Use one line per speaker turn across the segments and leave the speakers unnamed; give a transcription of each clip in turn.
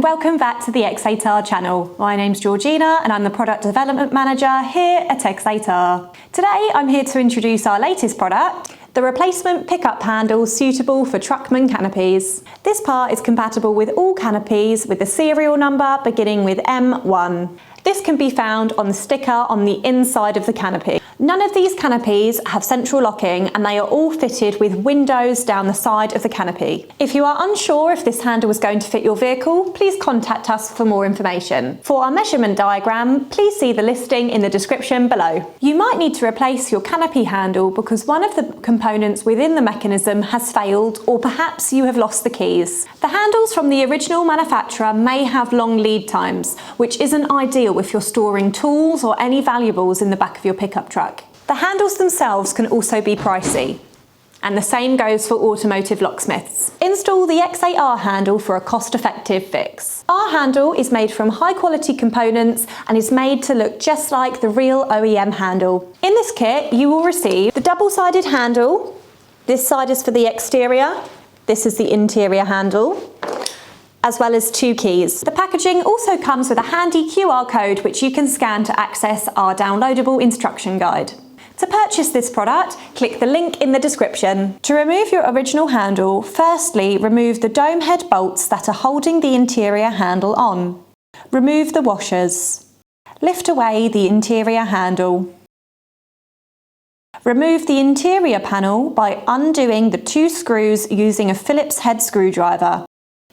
welcome back to the X8R channel. My name's Georgina and I'm the Product Development Manager here at X8R. Today I'm here to introduce our latest product, the replacement pickup handle suitable for Truckman canopies. This part is compatible with all canopies with the serial number beginning with M1. This can be found on the sticker on the inside of the canopy. None of these canopies have central locking and they are all fitted with windows down the side of the canopy. If you are unsure if this handle is going to fit your vehicle, please contact us for more information. For our measurement diagram, please see the listing in the description below. You might need to replace your canopy handle because one of the components within the mechanism has failed, or perhaps you have lost the keys. The handles from the original manufacturer may have long lead times, which isn't ideal if you're storing tools or any valuables in the back of your pickup truck. The handles themselves can also be pricey, and the same goes for Automotive locksmiths. Install the X8R handle for a cost-effective fix. Our handle is made from high-quality components and is made to look just like the real OEM handle. In this kit, you will receive the double-sided handle. This side is for the exterior, this is the interior handle, as well as 2 keys. The packaging also comes with a handy QR code which you can scan to access our downloadable instruction guide. To purchase this product, click the link in the description. To remove your original handle, firstly remove the dome head bolts that are holding the interior handle on. Remove the washers. Lift away the interior handle. Remove the interior panel by undoing the 2 screws using a Phillips head screwdriver.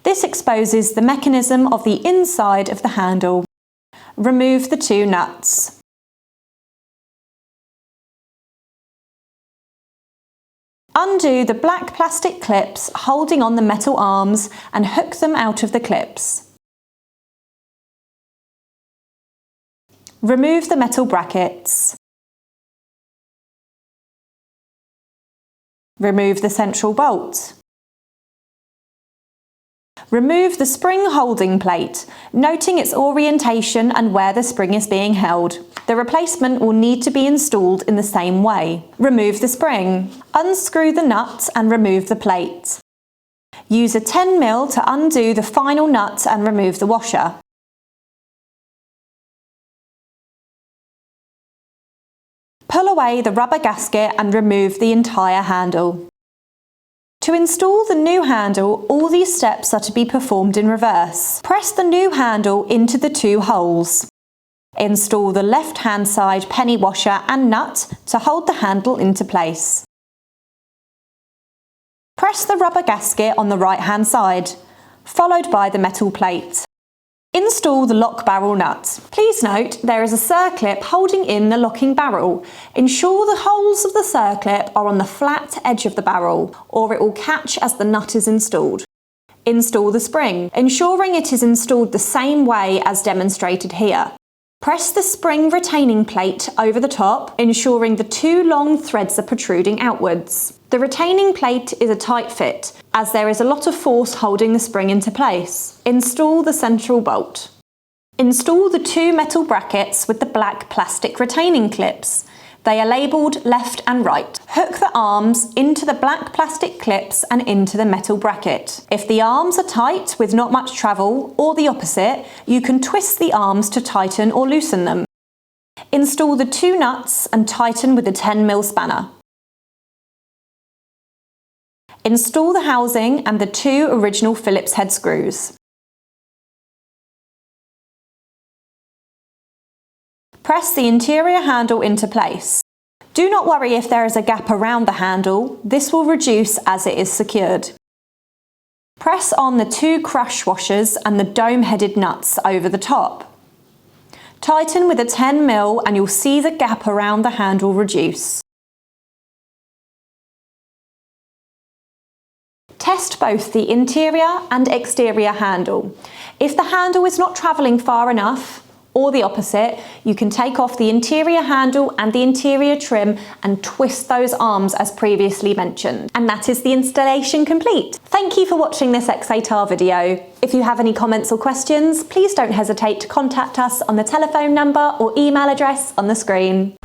This exposes the mechanism of the inside of the handle. Remove the 2 nuts. Undo the black plastic clips holding on the metal arms and hook them out of the clips. Remove the metal brackets. Remove the central bolt. Remove the spring holding plate, noting its orientation and where the spring is being held. The replacement will need to be installed in the same way. Remove the spring. Unscrew the nuts and remove the plate. Use a 10mm to undo the final nut and remove the washer. Pull away the rubber gasket and remove the entire handle. To install the new handle, all these steps are to be performed in reverse. Press the new handle into the 2 holes. Install the left-hand side penny washer and nut to hold the handle into place. Press the rubber gasket on the right-hand side, followed by the metal plate. Install the lock barrel nut. Please note there is a circlip holding in the locking barrel. Ensure the holes of the circlip are on the flat edge of the barrel, or it will catch as the nut is installed. Install the spring, ensuring it is installed the same way as demonstrated here. Press the spring retaining plate over the top, ensuring the 2 long threads are protruding outwards. The retaining plate is a tight fit, as there is a lot of force holding the spring into place. Install the central bolt. Install the 2 metal brackets with the black plastic retaining clips. They are labelled left and right. Hook the arms into the black plastic clips and into the metal bracket. If the arms are tight with not much travel, or the opposite, you can twist the arms to tighten or loosen them. Install the 2 nuts and tighten with a 10mm spanner. Install the housing and the 2 original Phillips head screws. Press the interior handle into place. Do not worry if there is a gap around the handle, this will reduce as it is secured. Press on the 2 crush washers and the dome-headed nuts over the top. Tighten with a 10mm and you'll see the gap around the handle reduce. Test both the interior and exterior handle. If the handle is not travelling far enough, or the opposite, you can take off the interior handle and the interior trim and twist those arms as previously mentioned. And that is the installation complete. Thank you for watching this X8R video. If you have any comments or questions, please don't hesitate to contact us on the telephone number or email address on the screen.